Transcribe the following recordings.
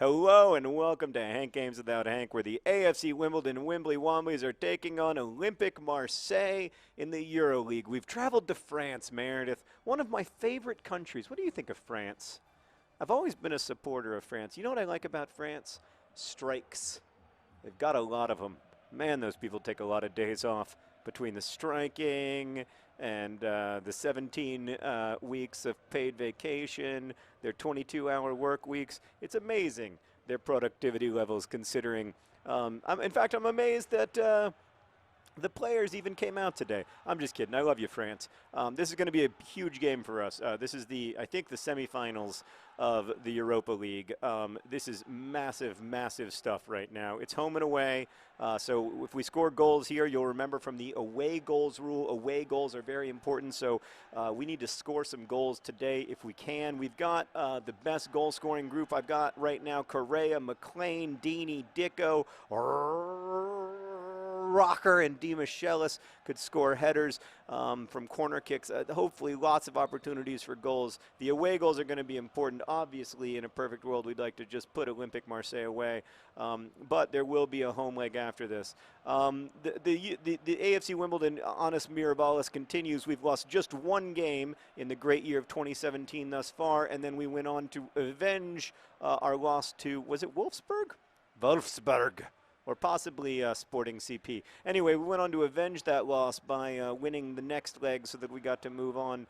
Hello and welcome to Hank Games Without Hank, where the AFC Wimbledon Wimbly Womblys are taking on Olympic Marseille in the EuroLeague. We've traveled to France, Meredith, one of my favorite countries. What do you think of France? I've always been a supporter of France. You know what I like about France? Strikes. They've got a lot of them. Man, those people take a lot of days off between the striking and the 17 weeks of paid vacation, their 22-hour work weeks. It's amazing, their productivity levels, considering. In fact, I'm amazed that the players even came out today. I'm just kidding. I love you, France. This is going to be a huge game for us. This is I think the semifinals of the Europa League. This is massive, massive stuff right now. It's home and away. So if we score goals here, you'll remember from the away goals rule, away goals are very important. So we need to score some goals today if we can. We've got the best goal scoring group I've got right now: Correa, McLean, Deeney, Dicko, Rocker, and Di Michelis could score headers from corner kicks. Hopefully lots of opportunities for goals. The away goals are going to be important. Obviously, in a perfect world, we'd like to just put Olympic Marseille away. But there will be a home leg after this. The AFC Wimbledon Honest Mirabalis continues. We've lost just one game in the great year of 2017 thus far, and then we went on to avenge our loss to, was it Wolfsburg? Wolfsburg. Or possibly Sporting CP. Anyway, we went on to avenge that loss by winning the next leg, so that we got to move on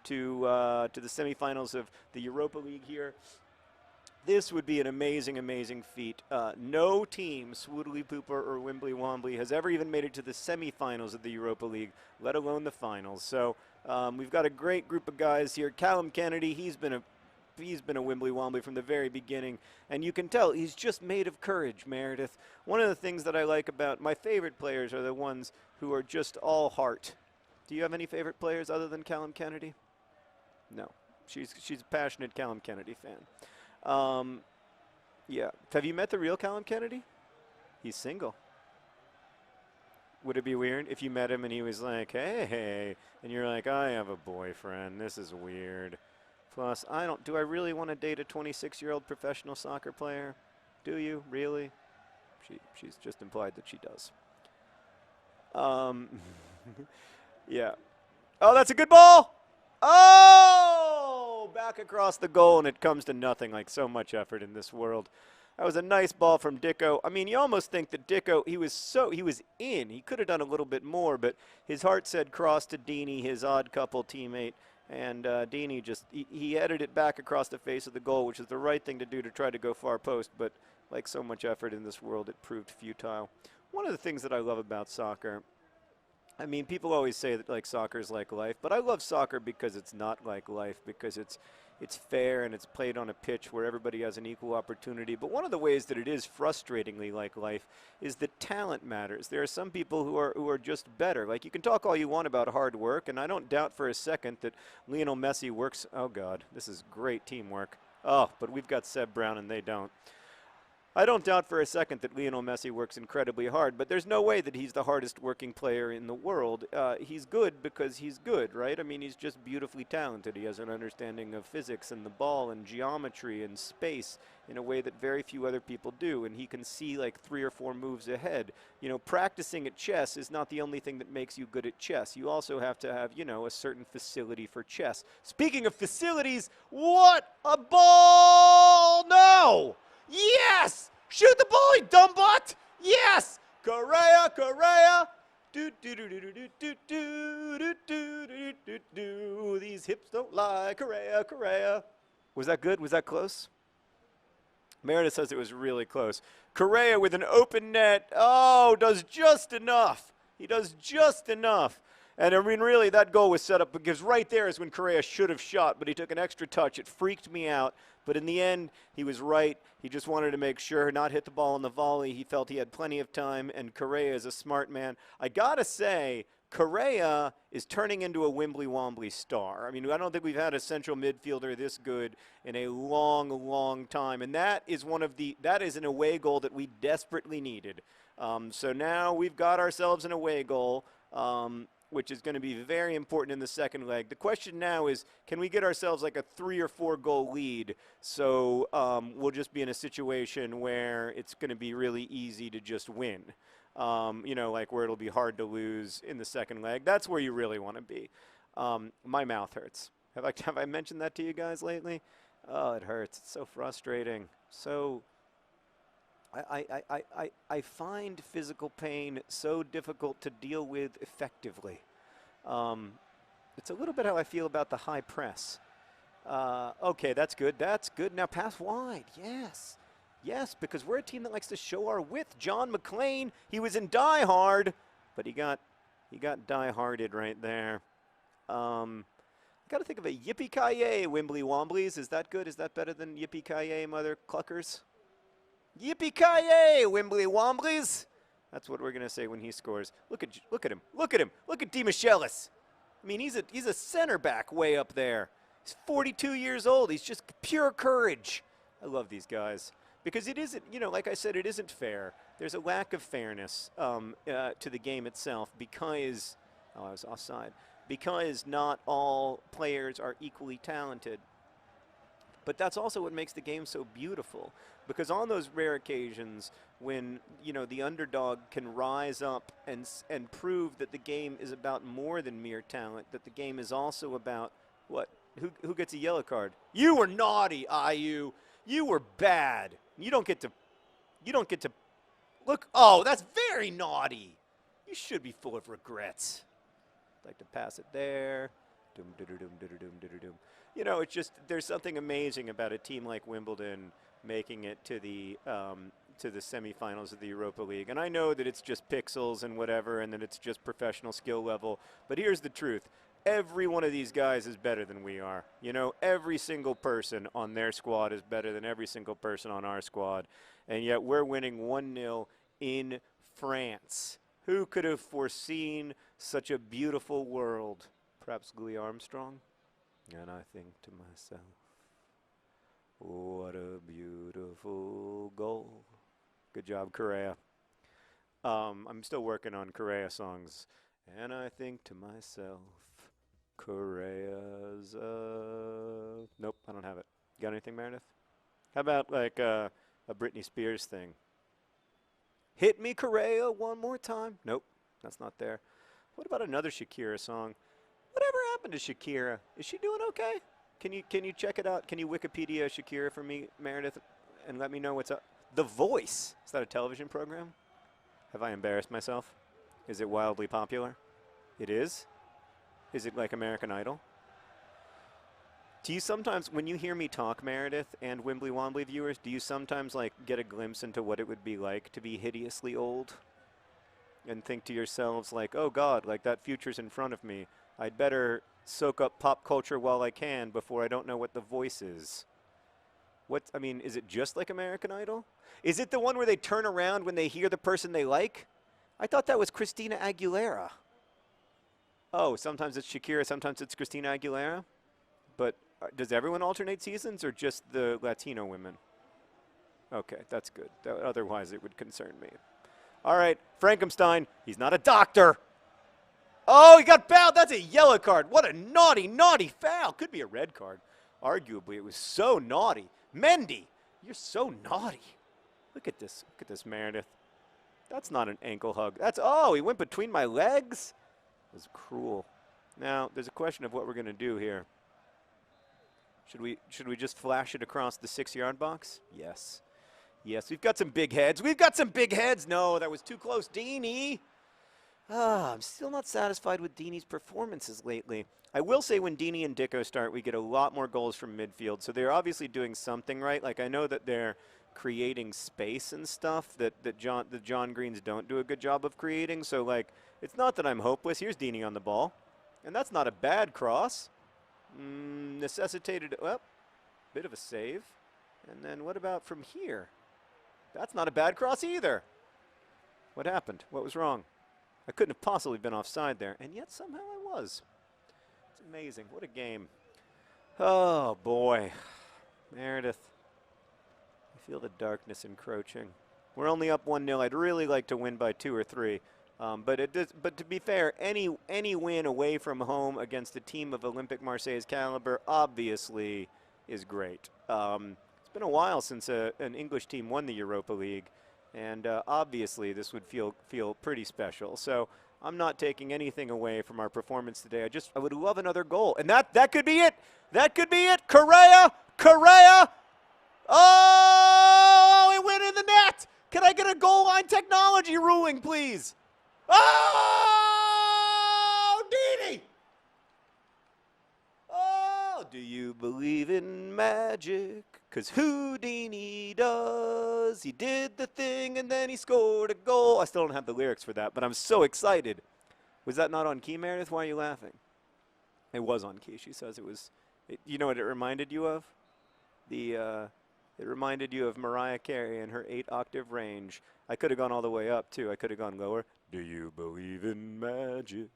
to the semifinals of the Europa League here. This would be an amazing, amazing feat. No team, Swoodly Pooper or Wimbly Wombly, has ever even made it to the semifinals of the Europa League, let alone the finals. So we've got a great group of guys here. Callum Kennedy, he's been a Wimbly Wombly from the very beginning, and you can tell he's just made of courage, Meredith. One of the things that I like about my favorite players are the ones who are just all heart. Do you have any favorite players other than Callum Kennedy? No. She's a passionate Callum Kennedy fan. Yeah. Have you met the real Callum Kennedy? He's single. Would it be weird if you met him and he was like, hey, and you're like, I have a boyfriend. This is weird. Plus, do I really want to date a 26-year-old professional soccer player? Do you? Really? She's just implied that she does. Yeah. Oh, that's a good ball! Oh! Back across the goal, and it comes to nothing, like so much effort in this world. That was a nice ball from Dicko. I mean, you almost think that Dicko, he was in. He could have done a little bit more, but his heart said cross to Deeney, his odd couple teammate. And Deeney he headed it back across the face of the goal, which is the right thing to do to try to go far post. But like so much effort in this world, it proved futile. One of the things that I love about soccer, I mean, people always say that like soccer is like life, but I love soccer because it's not like life, because it's fair and it's played on a pitch where everybody has an equal opportunity. But one of the ways that it is frustratingly like life is that talent matters. There are some people who are just better. Like, you can talk all you want about hard work, and I don't doubt for a second that Lionel Messi works. Oh God, this is great teamwork. Oh, but we've got Seb Brown and they don't. I don't doubt for a second that Lionel Messi works incredibly hard, but there's no way that he's the hardest working player in the world. He's good because he's good, right? I mean, he's just beautifully talented. He has an understanding of physics and the ball and geometry and space in a way that very few other people do, and he can see like 3 or 4 moves ahead. You know, practicing at chess is not the only thing that makes you good at chess. You also have to have, you know, a certain facility for chess. Speaking of facilities, what a ball! No! Yes! Shoot the ball, you dumb butt! Yes! Correa, Correa! Do do do do do do do do do do do do. These hips don't lie. Correa, Correa. Was that good? Was that close? Meredith says it was really close. Correa with an open net. Oh, does just enough. He does just enough. And I mean, really, that goal was set up because right there is when Correa should have shot, but he took an extra touch. It freaked me out. But in the end, he was right. He just wanted to make sure, not hit the ball on the volley. He felt he had plenty of time, and Correa is a smart man. I got to say, Correa is turning into a Wimbly Wombly star. I mean, I don't think we've had a central midfielder this good in a long, long time. And that is that is an away goal that we desperately needed. So now we've got ourselves an away goal. which is going to be very important in the second leg. The question now is, can we get ourselves like a 3 or 4 goal lead so we'll just be in a situation where it's going to be really easy to just win. You know, like where it'll be hard to lose in the second leg. That's where you really want to be. My mouth hurts. Have I mentioned that to you guys lately? Oh, it hurts. It's so frustrating. So I find physical pain so difficult to deal with effectively. It's a little bit how I feel about the high press. Okay, that's good. That's good. Now pass wide. Yes. Yes, because we're a team that likes to show our width. John McClain, he was in Die Hard, but he got die-harded right there. Got to think of a yippee-ki-yay, Wimbly Womblys. Is that good? Is that better than yippee-ki-yay, mother cluckers? Yippee-ki-yay, Wimbly Womblys. That's what we're going to say when he scores. Look at him. Look at him. Look at DeMichelis. I mean, he's a center back way up there. He's 42 years old. He's just pure courage. I love these guys. Because it isn't, you know, like I said, it isn't fair. There's a lack of fairness to the game itself because, oh, I was offside, because not all players are equally talented. But that's also what makes the game so beautiful. Because on those rare occasions when, you know, the underdog can rise up and prove that the game is about more than mere talent, that the game is also about, what? Who gets a yellow card? You were naughty, IU. You were bad. You don't get to look. Oh, that's very naughty. You should be full of regrets. I'd like to pass it there. You know, it's just, there's something amazing about a team like Wimbledon making it to the semifinals of the Europa League. And I know that it's just pixels and whatever, and that it's just professional skill level. But here's the truth. Every one of these guys is better than we are. You know, every single person on their squad is better than every single person on our squad. And yet we're winning 1-0 in France. Who could have foreseen such a beautiful world? Perhaps Louis Armstrong? And I think to myself, what a beautiful goal. Good job, Correa. I'm still working on Correa songs. And I think to myself, Correa's, nope, I don't have it. Got anything, Meredith? How about like a Britney Spears thing? Hit me, Correa, one more time. Nope, that's not there. What about another Shakira song? Whatever happened to Shakira? Is she doing okay? Can you check it out? Can you Wikipedia Shakira for me, Meredith, and let me know what's up? The Voice. Is that a television program? Have I embarrassed myself? Is it wildly popular? It is? Is it like American Idol? Do you sometimes, when you hear me talk, Meredith, and Wimbly Wombly viewers, do you sometimes like get a glimpse into what it would be like to be hideously old? And think to yourselves like, oh God, like that future's in front of me. I'd better soak up pop culture while I can before I don't know what The Voice is. I mean, is it just like American Idol? Is it the one where they turn around when they hear the person they like? I thought that was Christina Aguilera. Oh, sometimes it's Shakira, sometimes it's Christina Aguilera? But does everyone alternate seasons or just the Latino women? Okay, that's good. Otherwise, it would concern me. All right, Frankenstein, he's not a doctor. Oh, he got fouled. That's a yellow card. What a naughty, naughty foul. Could be a red card. Arguably, it was so naughty. Mendy, you're so naughty. Look at this. Look at this, Meredith. That's not an ankle hug. That's, oh, he went between my legs? It was cruel. Now, there's a question of what we're going to do here. Should we just flash it across the 6-yard box? Yes. Yes, we've got some big heads. We've got some big heads. No, that was too close. Deeney. I'm still not satisfied with Deeney's performances lately. I will say when Deeney and Dicko start, we get a lot more goals from midfield. So they're obviously doing something right. Like, I know that they're creating space and stuff that the John Greens don't do a good job of creating. So, like, it's not that I'm hopeless. Here's Deeney on the ball. And that's not a bad cross. Necessitated, well, bit of a save. And then what about from here? That's not a bad cross either. What happened? What was wrong? I couldn't have possibly been offside there, and yet somehow I was. It's amazing. What a game. Oh, boy. Meredith. I feel the darkness encroaching. We're only up 1-0. I'd really like to win by 2 or 3. But to be fair, any win away from home against a team of Olympique Marseille's caliber obviously is great. It's been a while since an English team won the Europa League, and obviously this would feel pretty special. So I'm not taking anything away from our performance today. I would love another goal, and that could be it. That could be it. Correa. Oh, it went in the net. Can I get a goal line technology ruling, please? Oh, Dini! Oh, do you believe in magic? 'Cause Houdini does. He did the thing and then he scored a goal. I still don't have the lyrics for that, but I'm so excited. Was that not on key, Meredith? Why are you laughing? It was on key. She says it was. You know what it reminded you of? It reminded you of Mariah Carey and her 8-octave range. I could have gone all the way up, too. I could have gone lower. Do you believe in magic?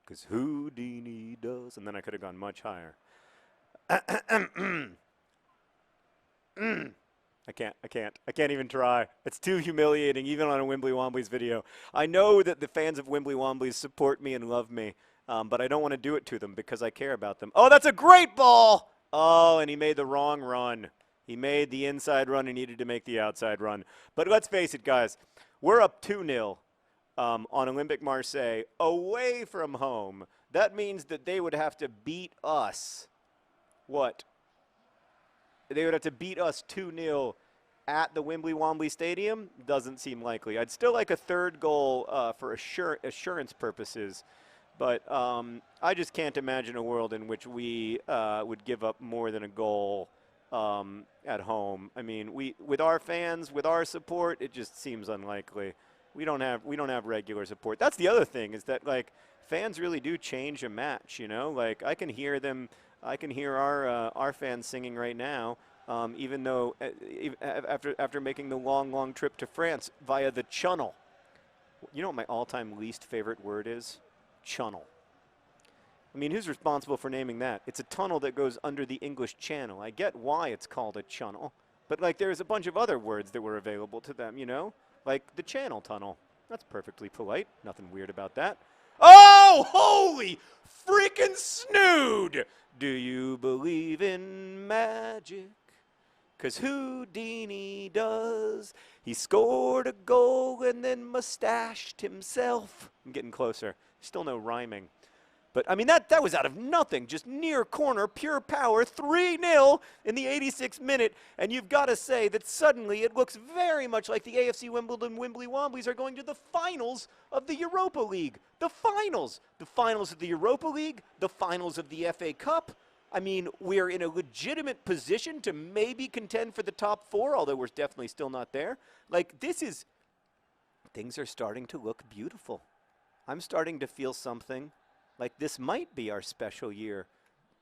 'Cause Houdini does. And then I could have gone much higher. I can't even try. It's too humiliating, even on a Wimbly Womblys video. I know that the fans of Wimbly Womblys support me and love me, but I don't want to do it to them because I care about them. Oh, that's a great ball! Oh, and he made the wrong run. He made the inside run and needed to make the outside run. But let's face it, guys. We're up 2-0 on Olympique Marseille away from home. That means that they would have to beat us. What? They would have to beat us 2-0 at the Wimbly Wombly Stadium? Doesn't seem likely. I'd still like a third goal for assurance purposes. But I just can't imagine a world in which we would give up more than a goal at home. I mean, with our fans, with our support, it just seems unlikely. We don't have regular support. That's the other thing, is that like fans really do change a match. You know, like I can hear them. I can hear our fans singing right now. Even though after making the long trip to France via the Channel. You know what my all-time least favorite word is? Channel. I mean, who's responsible for naming that? It's a tunnel that goes under the English Channel. I get why it's called a channel, but like there's a bunch of other words that were available to them, you know? Like the Channel Tunnel. That's perfectly polite. Nothing weird about that. Oh, holy freaking snood! Do you believe in magic? 'Cause Houdini does. He scored a goal and then mustached himself. I'm getting closer. Still no rhyming. But, I mean, that was out of nothing. Just near corner, pure power, 3-0 in the 86th minute. And you've got to say that suddenly it looks very much like the AFC Wimbledon Wimbly Womblys are going to the finals of the Europa League. The finals. The finals of the Europa League. The finals of the FA Cup. I mean, we're in a legitimate position to maybe contend for the top 4, although we're definitely still not there. Like, things are starting to look beautiful. I'm starting to feel something like this might be our special year.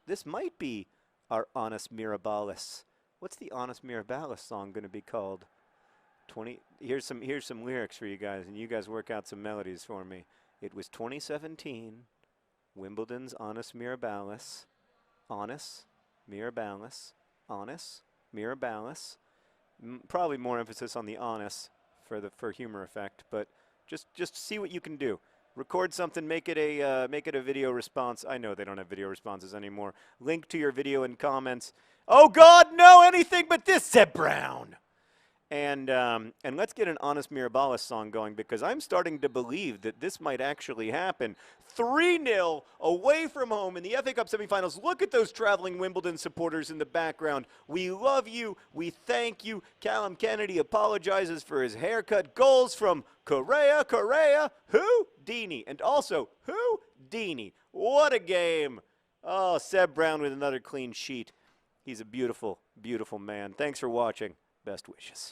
This might be our Honest Mirabales. What's the Honest Mirabales song going to be called? Here's some lyrics for you guys, and you guys work out some melodies for me. It was 2017, Wimbledon's Honest Mirabales. Honest Mirabales. Honest Mirabales. Probably more emphasis on the honest for humor effect, but just see what you can do. Record something, make it a video response. I know they don't have video responses anymore. Link to your video in comments. Oh God, no, anything but this, Seb Brown. And let's get an Honest Mirabales song going, because I'm starting to believe that this might actually happen. 3-0 away from home in the FA Cup semifinals. Look at those traveling Wimbledon supporters in the background. We love you. We thank you. Callum Kennedy apologizes for his haircut. Goals from Correa, Houdini, and also Houdini. What a game. Oh, Seb Brown with another clean sheet. He's a beautiful, beautiful man. Thanks for watching. Best wishes.